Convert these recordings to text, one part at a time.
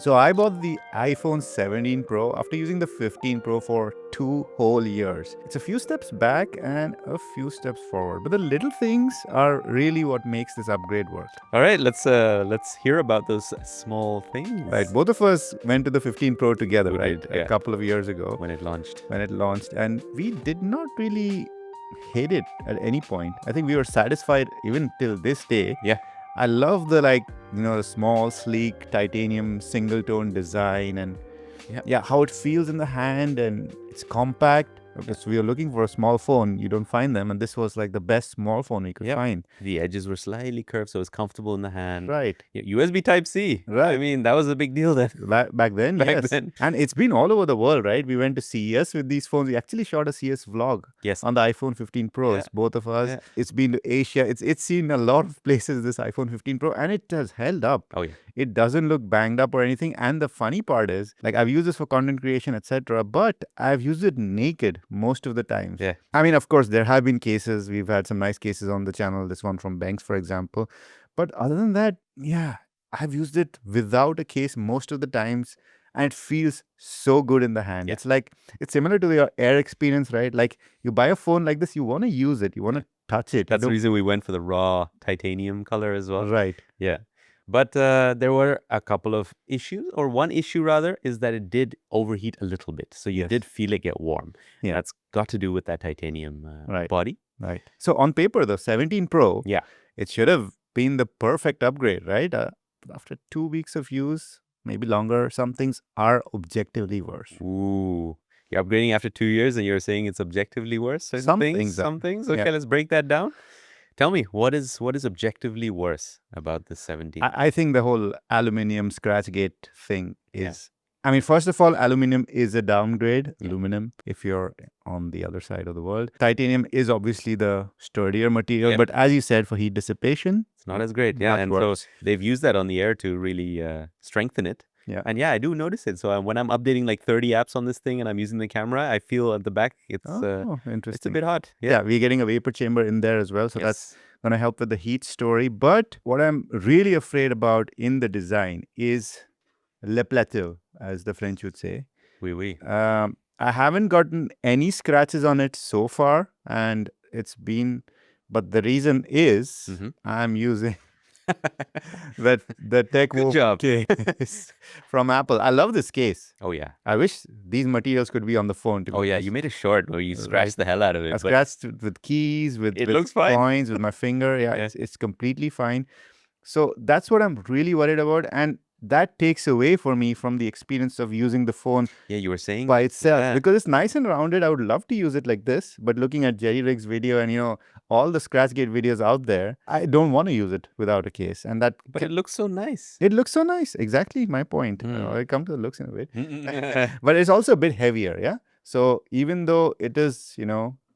So I bought the iPhone 17 Pro after using the 15 Pro for 2 whole years. It's a few steps back and a few steps forward, but the little things are really what makes this upgrade work. All right, let's hear about those small things. Right, both of us went to the 15 Pro together, We right? did, A yeah. couple of years ago when it launched. and we did not really hate it at any point. I think we were satisfied even till this day. Yeah. I love the small, sleek titanium single tone design and how it feels in the hand, and it's compact. Okay, so we were looking for a small phone. You don't find them, and this was like the best small phone we could find. The edges were slightly curved, so it's comfortable in the hand. Right. USB Type-C. Right. I mean, that was a big deal then. Back then, yes. And it's been all over the world, right? We went to CES with these phones. We actually shot a CES vlog on the iPhone 15 Pro. It's both of us. Yeah. It's been to Asia. It's seen a lot of places, this iPhone 15 Pro, and it has held up. Oh, yeah. It doesn't look banged up or anything. And the funny part is, like, I've used this for content creation, etc., but I've used it naked most of the times. Yeah. I mean, of course, there have been cases. We've had some nice cases on the channel. This one from Banks, for example. But other than that, I've used it without a case most of the times, and it feels so good in the hand. Yeah. It's similar to your Air experience, right? Like, you buy a phone like this, you want to use it, you want to touch it. That's the reason we went for the raw titanium color as well. Right. Yeah. But there were a couple of issues, or one issue rather, is that it did overheat a little bit. So you did feel it get warm. Yeah. That's got to do with that titanium body. Right. So on paper, the 17 Pro, it should have been the perfect upgrade, right? After 2 weeks of use, maybe longer, some things are objectively worse. Ooh. You're upgrading after 2 years and you're saying it's objectively worse? Some things. Okay, let's break that down. Tell me, what is objectively worse about the 17? I think the whole aluminum scratch gate thing is... I mean, first of all, aluminum is a downgrade. Aluminum, if you're on the other side of the world. Titanium is obviously the sturdier material, but as you said, for heat dissipation, it's not as great. Yeah, and so they've used that on the Air to really strengthen it. Yeah. And I do notice it. So when I'm updating like 30 apps on this thing and I'm using the camera, I feel at the back it's interesting. It's a bit hot. Yeah, we're getting a vapor chamber in there as well. So that's going to help with the heat story. But what I'm really afraid about in the design is le plateau, as the French would say. Oui, oui. I haven't gotten any scratches on it so far, and but the reason is I'm using the Tech Wolf case from Apple. I love this case. Oh, yeah. I wish these materials could be on the phone. Oh, yeah. You made a short where you scratched the hell out of it. I scratched with keys, with looks fine. coins, with my finger. Yeah, it's completely fine. So that's what I'm really worried about. And that takes away for me from the experience of using the phone you were saying by itself, because it's nice and rounded. I would love to use it like this, but looking at Jerry Riggs' video and all the Scratchgate videos out there, I don't want to use it without a case. And that, but it looks so nice. It looks so nice. Exactly my point. I come to the looks in a bit, but it's also a bit heavier. Yeah. So even though it is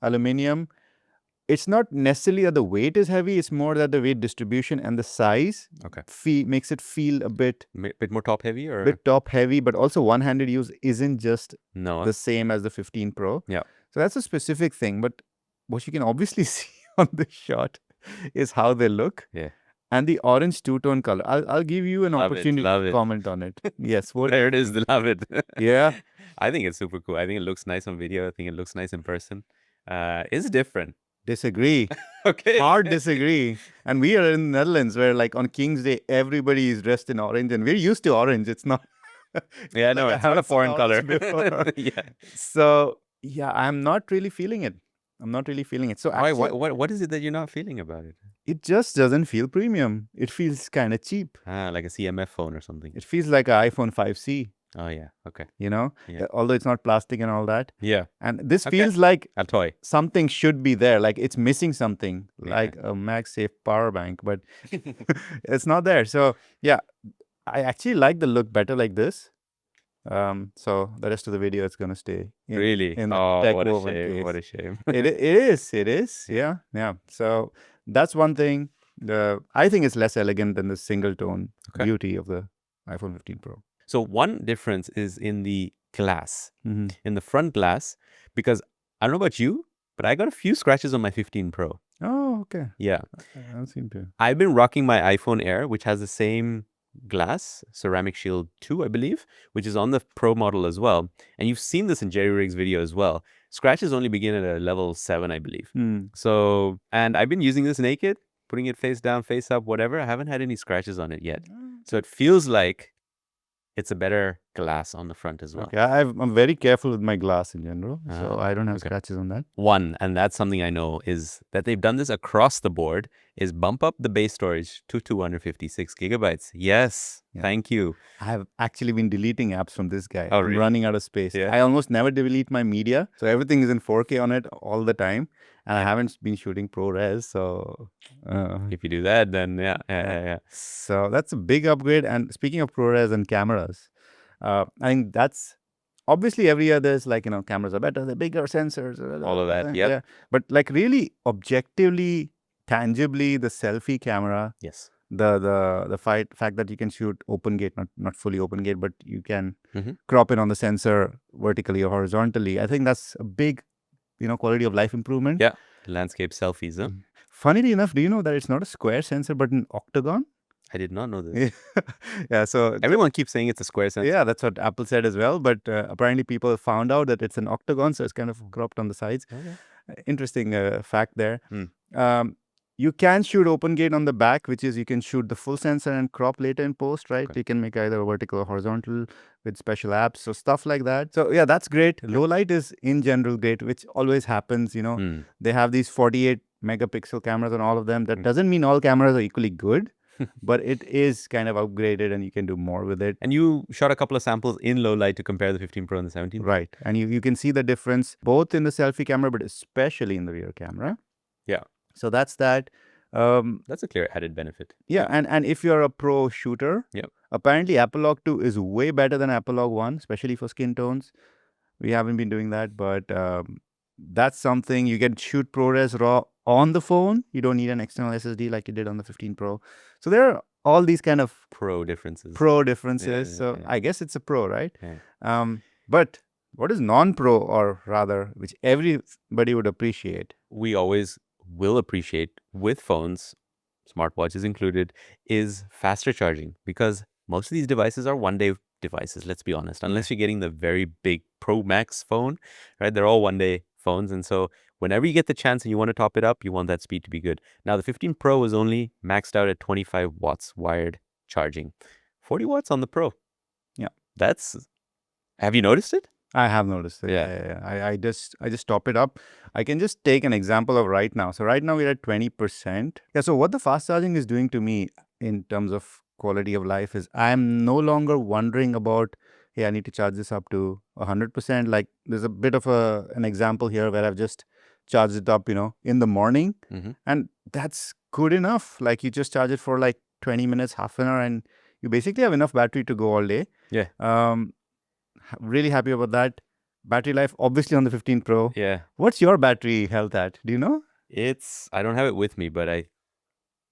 aluminium, it's not necessarily that the weight is heavy. It's more that the weight distribution and the size makes it feel a bit more top heavy, or bit top heavy. But also one-handed use isn't just the same as the 15 Pro. Yeah. So that's a specific thing. But what you can obviously see on the shot is how they look. Yeah. And the orange two-tone color. I'll give you an opportunity to comment on it. Yes. There it is. Love it. Yeah. I think it's super cool. I think it looks nice on video. I think it looks nice in person. It's different. Disagree. Okay. Hard disagree. And we are in the Netherlands where, like, on King's Day, everybody is dressed in orange, and we're used to orange. It's not. It's not a foreign color. So, I'm not really feeling it. So actually, what is it that you're not feeling about it? It just doesn't feel premium. It feels kind of cheap. Like a CMF phone or something. It feels like an iPhone 5C. Oh, yeah. Okay. Although it's not plastic and all that. Yeah. And this feels like a toy. Something should be there. Like it's missing something, like a MagSafe power bank, but it's not there. So, I actually like the look better like this. So the rest of the video is going to stay. Really? In what a shame. What a shame. It is. Yeah. So that's one thing. I think it's less elegant than the single tone beauty of the iPhone 15 Pro. So one difference is in the glass, in the front glass, because I don't know about you, but I got a few scratches on my 15 Pro. Oh, okay. Yeah. I don't seem to. I've been rocking my iPhone Air, which has the same glass, Ceramic Shield 2, I believe, which is on the Pro model as well. And you've seen this in Jerry Riggs' video as well. Scratches only begin at a level 7, I believe. So, and I've been using this naked, putting it face down, face up, whatever. I haven't had any scratches on it yet. So it feels like it's a better glass on the front as well. Okay, I'm very careful with my glass in general, so I don't have scratches on that. One, and that's something I know, is that they've done this across the board, is bump up the base storage to 256 gigabytes. Yes, thank you. I have actually been deleting apps from this guy. Oh, I'm really? running out of space. I almost never delete my media, so everything is in 4K on it all the time, and I haven't been shooting ProRes, so... if you do that, then yeah. So that's a big upgrade. And speaking of ProRes and cameras, I think that's... Obviously, every year there's like, cameras are better, they're bigger sensors. All of that, yeah. But like really objectively, tangibly, the selfie camera... Yes. The fact that you can shoot open gate, not fully open gate, but you can crop in on the sensor vertically or horizontally. I think that's a big, quality of life improvement. Yeah, landscape selfies, huh? Funnily enough, do you know that it's not a square sensor, but an octagon? I did not know this. Yeah, so... Everyone keeps saying it's a square sensor. Yeah, that's what Apple said as well, but apparently people found out that it's an octagon, so it's kind of cropped on the sides. Interesting fact there. You can shoot open gate on the back, which is you can shoot the full sensor and crop later in post, right? You can make either vertical or horizontal with special apps, so stuff like that. So yeah, that's great. Low light is in general great, which always happens, They have these 48 megapixel cameras on all of them. That doesn't mean all cameras are equally good, but it is kind of upgraded and you can do more with it. And you shot a couple of samples in low light to compare the 15 Pro and the 17 Pro. Right. And you can see the difference both in the selfie camera, but especially in the rear camera. Yeah. So that's that. That's a clear added benefit. Yeah, and if you're a pro shooter, apparently Apple Log 2 is way better than Apple Log 1, especially for skin tones. We haven't been doing that, but that's something. You can shoot ProRes RAW on the phone. You don't need an external SSD like you did on the 15 Pro. So there are all these kind of pro differences. So I guess it's a pro, right? But what is non-pro, or rather, which everybody would appreciate? We always will appreciate with phones, smartwatches included, is faster charging, because most of these devices are one-day devices, let's be honest. Unless you're getting the very big Pro Max phone, right? They're all one-day phones. And so whenever you get the chance and you want to top it up, you want that speed to be good. Now, the 15 Pro is only maxed out at 25 watts wired charging. 40 watts on the Pro. Yeah. Have you noticed it? I have noticed it. Yeah. I just top it up. I can just take an example of right now. So right now we're at 20%. Yeah. So what the fast charging is doing to me in terms of quality of life is I'm no longer wondering about, hey, I need to charge this up to 100%. Like there's a bit of an example here where I've just charged it up, in the morning, and that's good enough. Like you just charge it for like 20 minutes, half an hour, and you basically have enough battery to go all day. Yeah. Really happy about that. Battery life, obviously on the 15 Pro. Yeah. What's your battery health at? Do you know? I don't have it with me, but I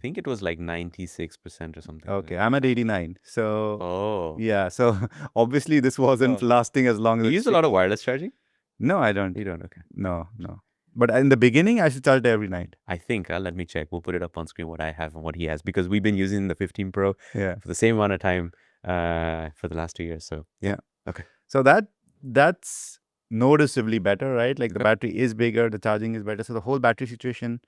think it was like 96% or something. Okay, I'm at 89. So, yeah. So, obviously this wasn't lasting as long as... You use a lot of wireless charging? No, I don't. You don't? Okay. No. But in the beginning, I should charge it every night. I think, let me check. We'll put it up on screen what I have and what he has, because we've been using the 15 Pro for the same amount of time for the last 2 years. So, yeah. Okay. So that's noticeably better, right? Like the battery is bigger, the charging is better. So the whole battery situation,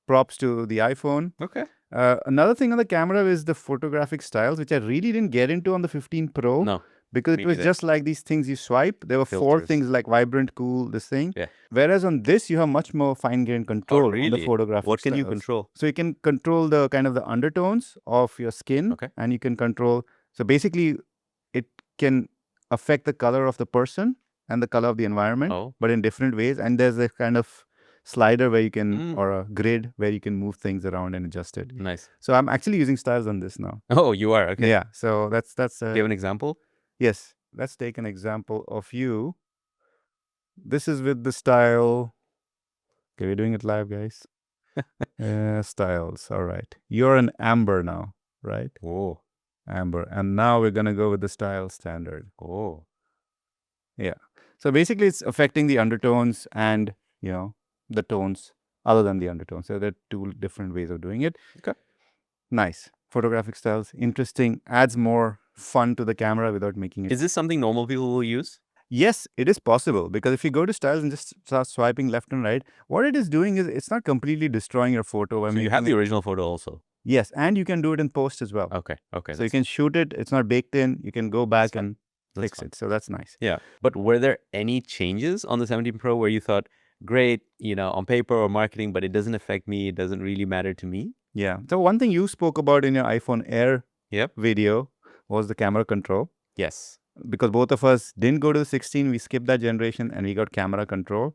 props to the iPhone. Okay. Another thing on the camera is the photographic styles, which I really didn't get into on the 15 Pro. No. Because it was just like these things you swipe. There were four things like vibrant, cool, this thing. Yeah. Whereas on this, you have much more fine-grained control on the photographic What can styles. you control? So you can control the kind of the undertones of your skin. Okay. And you can control... So basically, it can affect the color of the person and the color of the environment, but in different ways. And there's a kind of slider where you can, or a grid where you can move things around and adjust it. Nice. So I'm actually using styles on this now. Oh, you are? Okay. Yeah. So that's. Do you have an example? Yes. Let's take an example of you. This is with the style. Okay, we're doing it live, guys. Styles. All right. You're an amber now, right? Oh. Amber. And now we're going to go with the style standard. Oh. Yeah. So basically it's affecting the undertones and, the tones other than the undertones. So there are two different ways of doing it. Okay. Nice. photographic styles. Interesting. Adds more fun to the camera without making it. Is this something normal people will use? Yes, it is possible, because if you go to styles and just start swiping left and right, what it is doing is it's not completely destroying your photo by So making you have the it. original photo also. Yes, and you can do it in post as well. Okay. Okay. So you can shoot it. It's not baked in. You can go back and That's fix fun. it. So that's nice. Yeah. But were there any changes on the 17 Pro where you thought, great, on paper or marketing, but it doesn't affect me. It doesn't really matter to me? Yeah. So one thing you spoke about in your iPhone Air Yep. video was the camera control. Yes. Because both of us didn't go to the 16, we skipped that generation and we got camera control.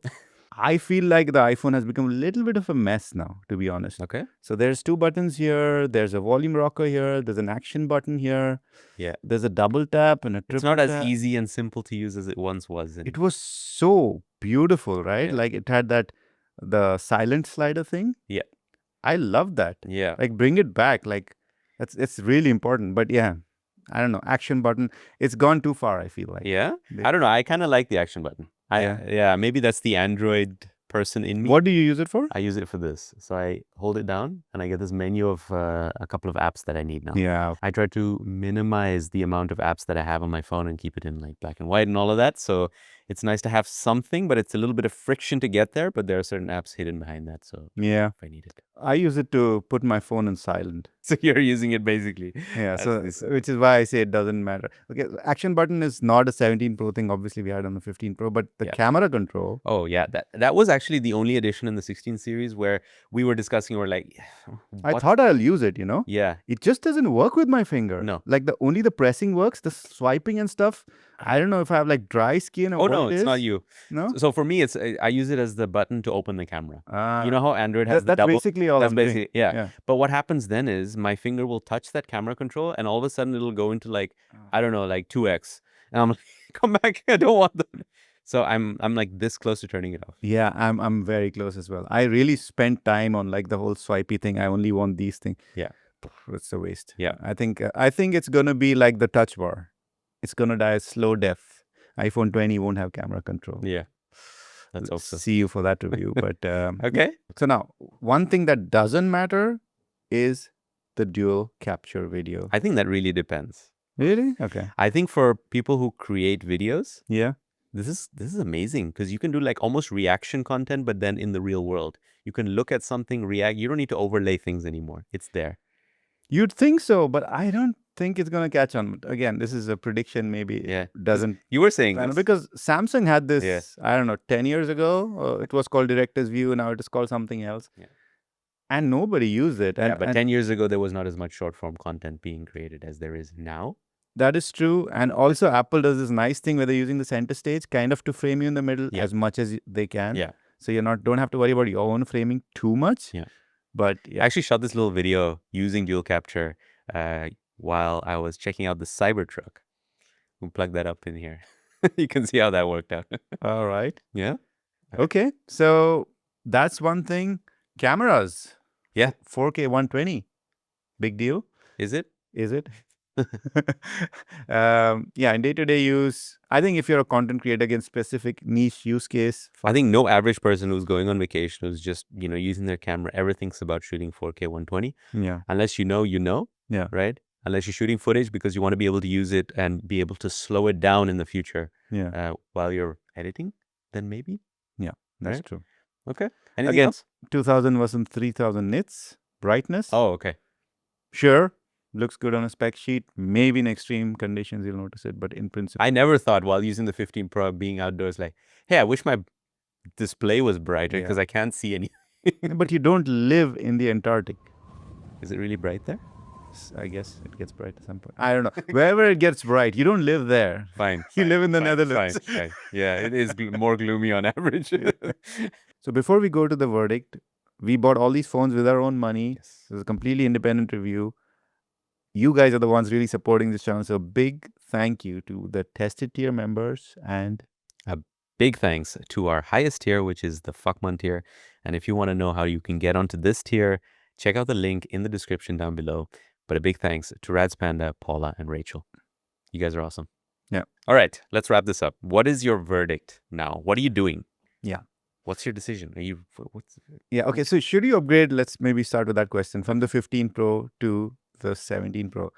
I feel like the iPhone has become a little bit of a mess now, to be honest. Okay. So there's 2 buttons here. There's a volume rocker here. There's an action button here. Yeah. There's a double tap and a triple It's not as tap. easy and simple to use as it once was. It was so beautiful, right? Yeah. Like it had the silent slider thing. Yeah. I love that. Yeah. Like bring it back. Like it's really important. But yeah, I don't know. Action button. It's gone too far, I feel like. Yeah. I don't know. I kind of like the action button. Yeah. Maybe that's the Android person in me. What do you use it for? I use it for this. So I hold it down and I get this menu of a couple of apps that I need now. Yeah. I try to minimize the amount of apps that I have on my phone and keep it in like black and white and all of that. So it's nice to have something, but it's a little bit of friction to get there. But there are certain apps hidden behind that. So Yeah. if I need it. I use it to put my phone in silent. So you're using it basically. Yeah. So which is why I say it doesn't matter. Okay. Action button is not a 17 Pro thing. Obviously, we had on the 15 Pro, but the camera control. Oh, yeah. That was actually the only addition in the 16 series where we were discussing, we're like, I thought I'll use it, Yeah. It just doesn't work with my finger. No. Like only the pressing works, the swiping and stuff. I don't know if I have like dry skin or what no, it it's is. not you. No? So for me, I use it as the button to open the camera. You know how Android has the that's double? basically all That's I'm basically, doing. yeah. But what happens then is my finger will touch that camera control and all of a sudden it'll go into like, I don't know, like 2x. And I'm like, come back, I don't want that. So I'm like this close to turning it off. Yeah, I'm very close as well. I really spent time on like the whole swipey thing. I only want these things. Yeah. It's a waste. Yeah. I think it's gonna be like the touch bar. It's gonna die a slow death. iPhone 20 won't have camera control. Yeah. Let's hope so. See you for that review. But okay. So now, one thing that doesn't matter is the dual capture video. I think that really depends. Really? Okay. I think for people who create videos, yeah, this is amazing because you can do like almost reaction content, but then in the real world, you can look at something, react. You don't need to overlay things anymore. It's there. You'd think so, but I don't think it's going to catch on. Again, this is a prediction. Maybe it doesn't. You were saying this. Because Samsung had this, I don't know, 10 years ago. It was called Director's View. Now it is called something else. Yeah. And nobody used it. But 10 years ago, there was not as much short form content being created as there is now. That is true. And also Apple does this nice thing where they're using the center stage kind of to frame you in the middle as much as they can. Yeah. So you don't have to worry about your own framing too much. Yeah. But I actually shot this little video using dual capture while I was checking out the Cybertruck. We'll plug that up in here. You can see how that worked out. All right. Yeah. Okay. So that's one thing. Cameras. Yeah. 4K 120. Big deal. Is it? Is it? In day-to-day use, I think if you're a content creator against specific niche use case, I think no average person who's going on vacation who's just using their camera ever thinks about shooting 4K 120. Yeah. Unless you know. Yeah. Right. Unless you're shooting footage because you want to be able to use it and be able to slow it down in the future. Yeah. While you're editing, then maybe. Yeah, that's true. Okay. Anything else? 2000 was some 3000 nits brightness. Oh, okay. Sure. Looks good on a spec sheet. Maybe in extreme conditions you'll notice it, but in principle. I never thought while using the 15 Pro being outdoors like, hey, I wish my display was brighter because I can't see anything. But you don't live in the Antarctic. Is it really bright there? I guess it gets bright at some point. I don't know. Wherever it gets bright, you don't live there. Fine. You live in the Netherlands. Fine. Yeah, it is more gloomy on average. So before we go to the verdict, we bought all these phones with our own money. Yes. It was a completely independent review. You guys are the ones really supporting this channel. So big thank you to the tested tier members and a big thanks to our highest tier, which is the Fuckman tier. And if you want to know how you can get onto this tier, check out the link in the description down below. But a big thanks to Rad's Panda, Paula, and Rachel. You guys are awesome. Yeah. All right, let's wrap this up. What is your verdict now? What are you doing? Yeah. What's your decision? Okay, so should you upgrade? Let's maybe start with that question from the 15 Pro to the 17 Pro.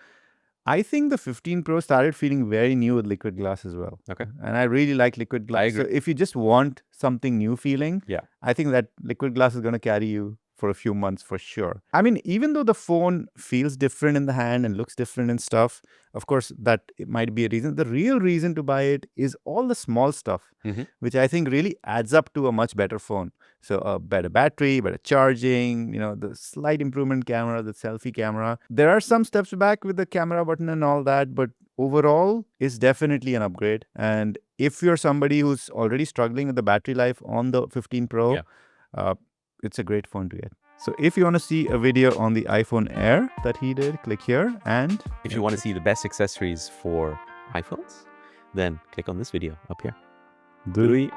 I think the 15 Pro started feeling very new with liquid glass as well. Okay. And I really like liquid glass. I agree. So if you just want something new feeling, Yeah. I think that liquid glass is going to carry you for a few months for sure. I mean, even though the phone feels different in the hand and looks different and stuff, of course, that it might be a reason. The real reason to buy it is all the small stuff, which I think really adds up to a much better phone. So a better battery, better charging, the slight improvement camera, the selfie camera. There are some steps back with the camera button and all that, but overall is definitely an upgrade. And if you're somebody who's already struggling with the battery life on the 15 Pro, it's a great phone to get. So if you want to see a video on the iPhone Air that he did, click here. And if you want to see the best accessories for iPhones, then click on this video up here. Do